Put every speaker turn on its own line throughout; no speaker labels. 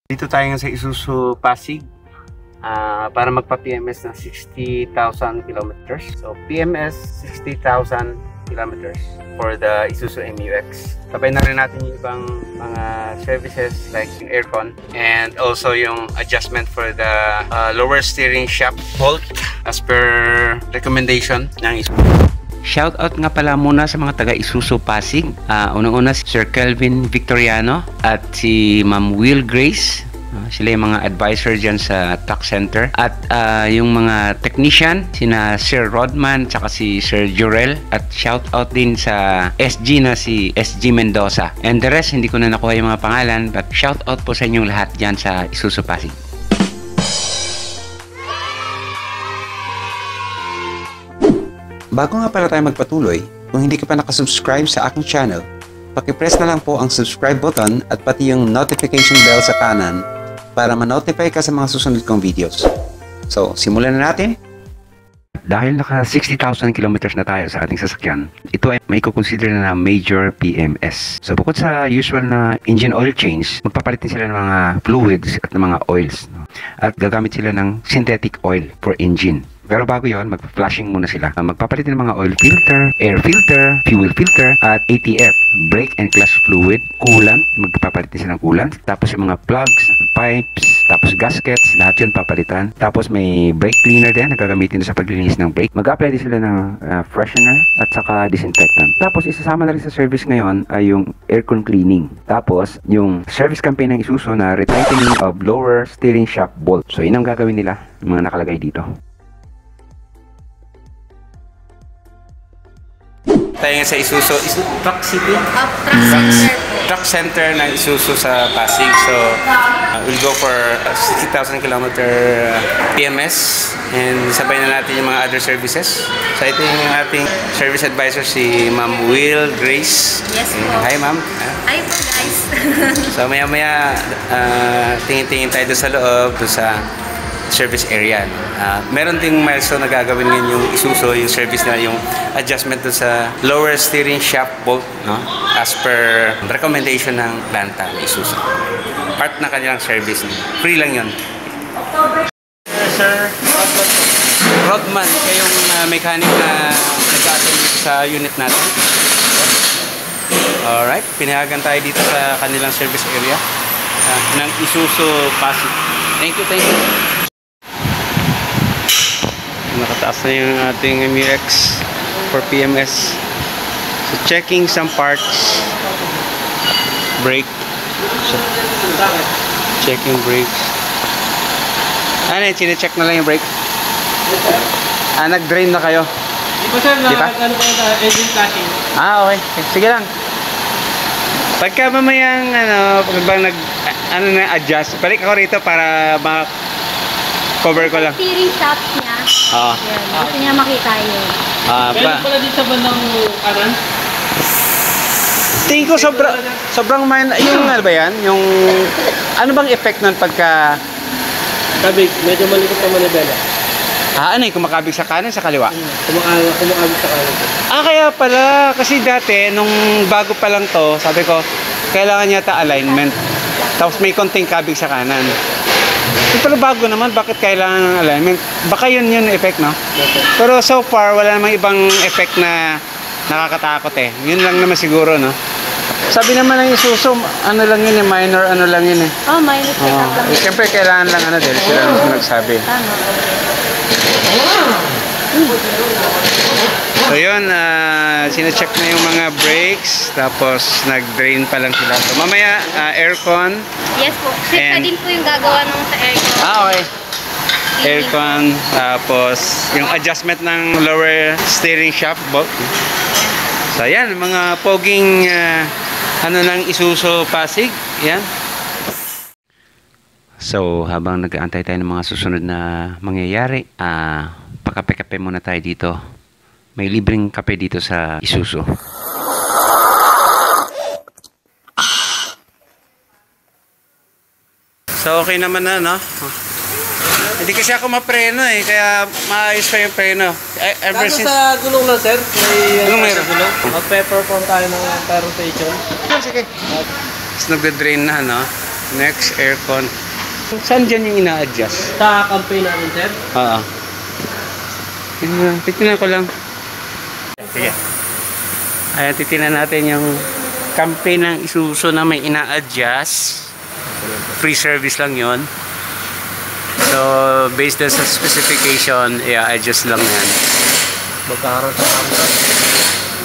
Dito tayo sa Isuzu Pasig para magpa-PMS ng 60,000 kilometers. So PMS 60,000 kilometers for the Isuzu MU-X. Sabay na rin natin yung ibang mga services like yung aircon and also yung adjustment for the lower steering shaft bolt as per recommendation ng Isuzu. Shoutout nga pala muna sa mga taga Isuzu Pasig. Unang-una si Sir Kelvin Victoriano at si Ma'am Will Grace. Sila yung mga advisor dyan sa Truck Center. At yung mga technician, sina Sir Rodman at si Sir Jurel. At shoutout din sa SG na si SG Mendoza. And the rest, hindi ko na nakuha yung mga pangalan. But shoutout po sa inyong lahat dyan sa Isuzu Pasig. Bago nga pala tayo magpatuloy, kung hindi ka pa nakasubscribe sa aking channel, paki-press na lang po ang subscribe button at pati yung notification bell sa kanan para ma-notify ka sa mga susunod kong videos. So, simulan na natin! Dahil naka 60,000 kilometers na tayo sa ating sasakyan, ito ay may kukonsider na major PMS. So, bukod sa usual na engine oil change, magpapalit din sila ng mga fluids at ng mga oils. At gagamit sila ng synthetic oil for engine. Pero bago yon, mag-flashing muna sila. Magpapalit ng mga oil filter, air filter, fuel filter, at ATF, brake and clutch fluid, coolant, magpapalit din sila ng coolant. Tapos yung mga plugs, pipes, tapos gaskets, lahat yun papalitan. Tapos may brake cleaner din, nagagamitin sa paglilinis ng brake. Mag-apply din sila ng freshener at saka disinfectant. Tapos isasama na rin sa service ngayon ay yung aircon cleaning. Tapos yung service campaign ng Isuzu na retightening of lower steering shaft bolt. So yun ang gagawin nila, yung mga nakalagay dito. Tayo nga sa Isuzu Truck City? Truck Center ng Isuzu sa Pasig. So, we'll go for 60,000 kilometer PMS and sabay na natin yung mga other services. So, ito yung ating service advisor si Ma'am Will Grace.
Yes po.
Hi Ma'am.
Hi po guys.
So, maya-maya tingin-tingin tayo doon sa loob, doon sa service area. Meron ding milestone na gagawin ngayon yung Isuzu, yung service na yung adjustment doon sa lower steering shaft bolt, no? As per recommendation ng planta ng Isuzu. Part na kanilang service. Free lang yun. Sir Rodman, kayong mechanic na nag-attend sa unit natin. Alright, pinayagan tayo dito sa kanilang service area ng Isuzu Pasig. Thank you, thank you. Nakataas na yung ating MU-X for PMS. So, checking some parts. Brake. So, checking brakes. Ano yun? Chine-check na lang yung brake? Nag-drain na kayo?
Di ba sir, ano po yung engine flashing?
Okay. Sige lang. Pagka mamayang, pag nag-adjust, balik ako rito para cover ko lang.
Steering shaft niya.
Oo.
Gusto niya makita yun.
Meron pala din sa bandang kanan?
Tingin ko sobrang yung ano ba yan? Yung ano bang effect nun pagka
Kabig, medyo malikot na manibela.
ano yung kumakabig sa kanan sa kaliwa?
Kumakabig sa kanan.
Kaya pala kasi dati nung bago pa lang to, sabi ko kailangan yata alignment. Tapos may konting kabig sa kanan. Pero bago naman, bakit kailangan ng alignment? Baka yun effect, no? Pero so far, wala namang ibang effect na nakakatakot eh. Yun lang naman siguro, no? Sabi naman ng Isuzu, ano lang yun eh, minor ano lang yun eh.
Oh, minor check-up lang.
Siyempre, kailangan lang dahil sila lang nagsabi.
Tama.
So yun, sinecheck na yung mga brakes, tapos nag-drain pa lang sila. So mamaya, aircon.
Yes po. Siya din po yung gagawa nung sa aircon.
Okay. Aircon, tapos yung adjustment ng lower steering shaft bolt. So yan, mga poging ng Isuzu Pasig. Yan. So habang nag-aantay tayo ng mga susunod na mangyayari, pakape-kape muna tayo dito. May libreng kape dito sa Isuzu. So okay naman na, no? Hindi kasi ako mapreno eh, kaya maayos pa yung preno. Ever since...
sa gulong lang sir,
Anong meron?
Mag-pepper form tayo ng rotation.
Sige. Tapos nag-drain na, no? Next, aircon. Saan dyan yung ina-adjust?
Sa campaign namin, sir.
Oo. Titignan ko lang. Sige. Ayan, titignan natin yung campaign ng Isuzu na may ina-adjust. Free service lang yon. So, based on sa specification, i-adjust lang yan.
Magkakaroon sa campaign.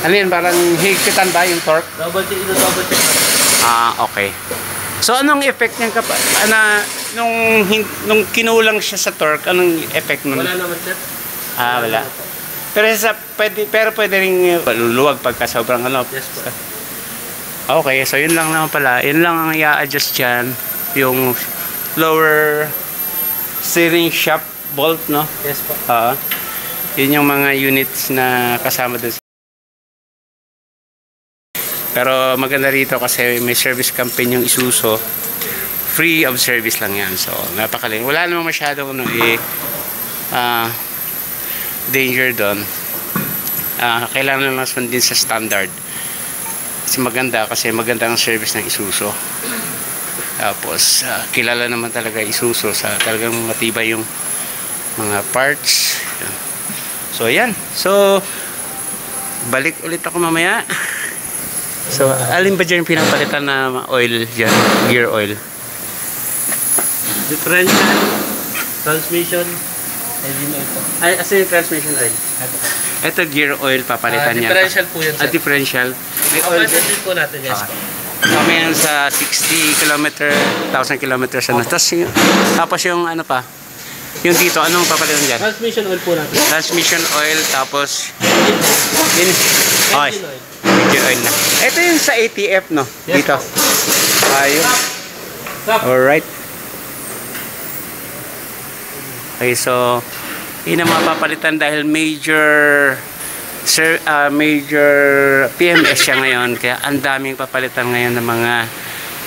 Ano yan? Parang higpitan ba yung torque?
Double check natin.
Okay. So, anong effect niyan kapag, nung kinulang siya sa torque, anong effect nun?
Wala naman, sir.
Wala. Pero pwede rin luluwag pagka sobrang ano.
Yes, po.
Okay, so yun lang naman pala. Yun lang ang i-adjust dyan. Yung lower steering shaft bolt, no?
Yes, po.
Yun yung mga units na kasama dun. Pero maganda rito kasi may service campaign yung Isuzu. Free of service lang yan. So, napakaling. Wala namang masyadong danger doon. Kailangan lang sundin sa standard. Kasi maganda ang service ng Isuzu. Tapos, kilala naman talaga Isuzu sa talagang matibay yung mga parts. So, yan. So, balik ulit ako mamaya. So, alin ba dyan yung pinapalitan na oil dyan? Gear oil?
Differential, transmission, engine oil po.
Ay, asa yung transmission oil? Ito gear oil papalitan niya.
Differential po yun, sir.
Differential. May oil
Kapalitan din po natin, yes po.
Kami yan sa 60 km, 1,000 km na. Tapos yung ano pa? Yung dito, anong papalitan dyan?
Transmission oil po natin.
Transmission oil, tapos
Engine oil.
gear oil na. Ito yung sa ATF, no?
Yes,
Dito. Ayun.
Stop.
Alright. Okay, so yun ang mapapalitan dahil major PMS siya ngayon, kaya ang daming papalitan ngayon ng mga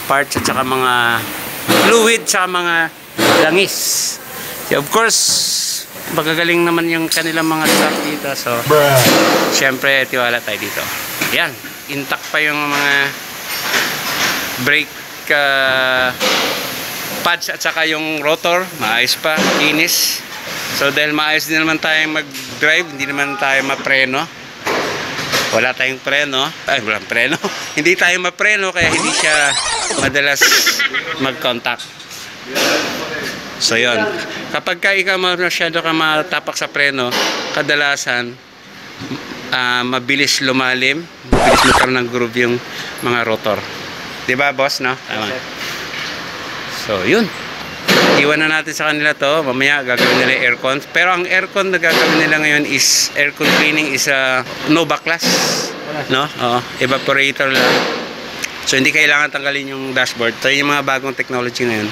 parts at saka mga fluid at saka mga langis. So, of course, magagaling naman yung kanilang mga staff dito, so syempre tiwala tayo dito. Yan, intact pa yung mga brake pads at saka yung rotor, maayos pa, linis. So dahil maayos din naman tayo mag-drive, hindi naman tayo mapreno. Wala tayong preno. Walang preno. Hindi tayo mapreno kaya hindi siya madalas mag-contact. So yun. Kapag ka ikaw masyado ka matapak sa preno, kadalasan mabilis lumalim, mabilis magkaroon ng groove yung mga rotor. Diba boss, no? Tama. So yun. Iwan na natin sa kanila to. Mamaya gagawin nila yung aircon. Pero ang aircon na gagawin nila ngayon is aircon cleaning is no backlash, no? Evaporator lang. So hindi kailangan tanggalin yung dashboard. Ito yung mga bagong technology ngayon.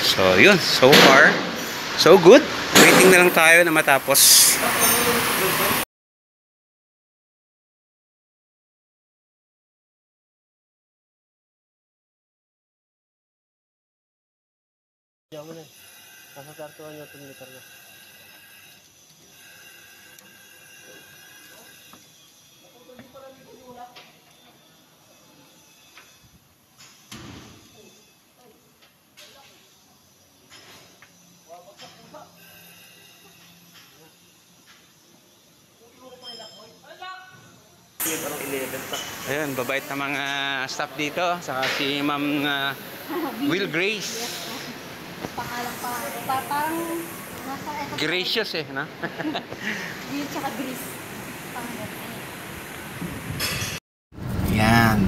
So yun. So far, so good. Waiting na lang tayo na matapos.
Diyan mo na. Nasa kartuan niya 2 liter na.
Ayun, babait na mga staff dito. Saka si Ma'am Will Grace.
Pakalang parang nasa
Gracious eh, no?
yun tsaka grease.
Yan.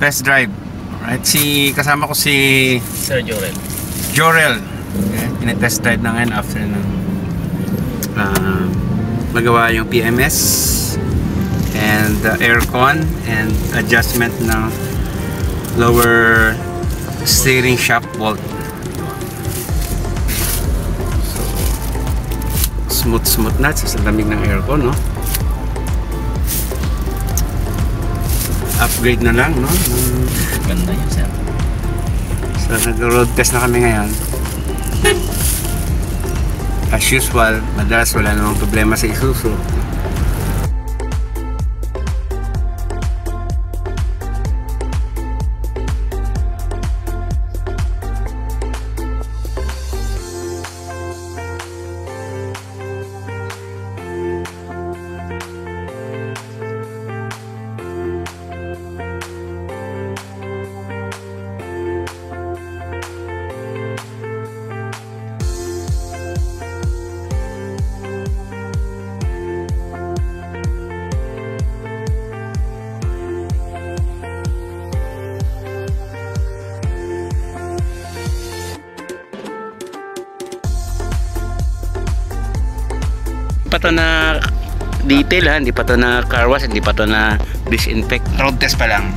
Test drive. Alright, kasama ko si
Sir Jorel.
Jorel. Okay, pinatest drive na ngayon after ng magawa yung PMS and the aircon and adjustment ng lower steering shaft bolt. So, smooth na sa lamig ng aircon, no? Upgrade na lang, no?
Ganda yun, sir.
So nag-road test na kami ngayon. As usual, madalas wala namang problema sa Isuzu. to na detail ha, hindi pa to na car wash, hindi pa to na disinfect. Road test pa lang.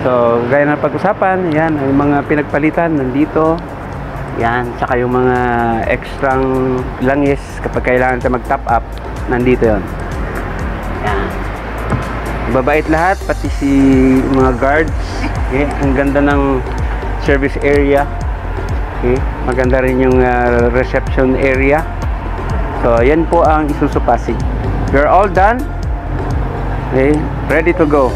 So, gaya ng pag-usapan, yan, ang mga pinagpalitan nandito. Yan, tsaka yung mga extrang langis kapag kailangan tayo mag-top up, nandito yon. Yan. Babait lahat, pati si mga guards. Okay? Ang ganda ng service area. Okay? Maganda rin yung reception area. So, yan po ang Isuzu Pasig. We're all done. Okay? Ready to go.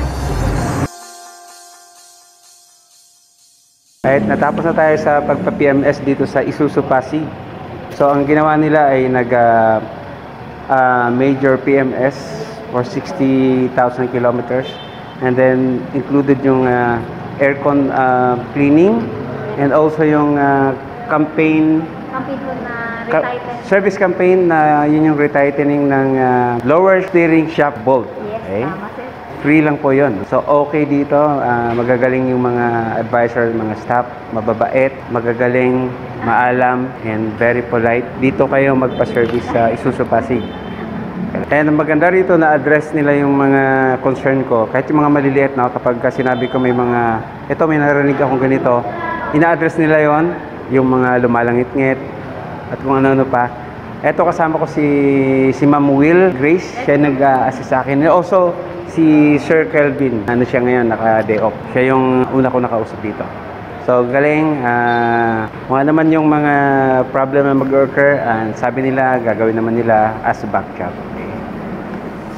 Right, natapos na tayo sa pagpa-PMS dito sa Isuzu Pasig. So ang ginawa nila ay major PMS for 60,000 kilometers, and then included yung aircon cleaning, and also yung campaign
po na retighten.
service campaign na yun yung retightening ng lower steering shaft bolt.
Yes,
Okay?
tama sir.
Free lang po yun. So, okay dito. Magagaling yung mga advisor, mga staff. Mababait, magagaling, maalam, and very polite. Dito kayo magpa-service sa Isuzu Pasig. And maganda rito na-address nila yung mga concern ko. Kahit yung mga maliliit na kapag sinabi ko may narinig akong ganito, ina-address nila yon, yung mga lumalangit-ngit at kung ano-ano pa. Eto, kasama ko si Ma'am Will Grace. Siya nag-assist sa akin. And also, si Sir Kelvin, siya ngayon, naka-day off. Siya yung una ko nakausap dito. So, galing. Mga naman yung mga problem na mag-occur, sabi nila, gagawin naman nila as backup. Okay.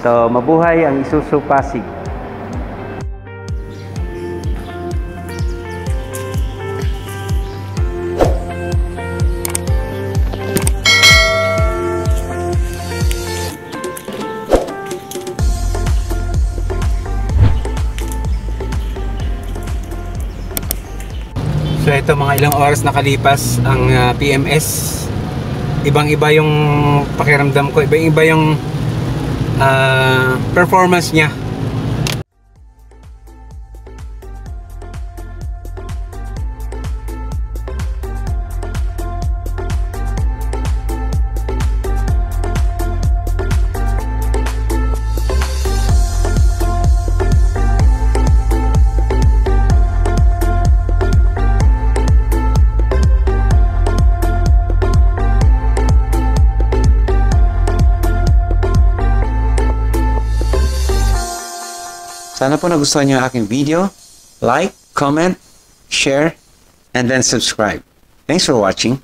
So, mabuhay ang Isuzu Pasig. So ito, mga ilang oras nakalipas ang PMS. Ibang-iba yung pakiramdam ko, ibang-iba yung performance niya. Sana po nagustuhan niyo ang aking video. Like, comment, share, and then subscribe. Thanks for watching.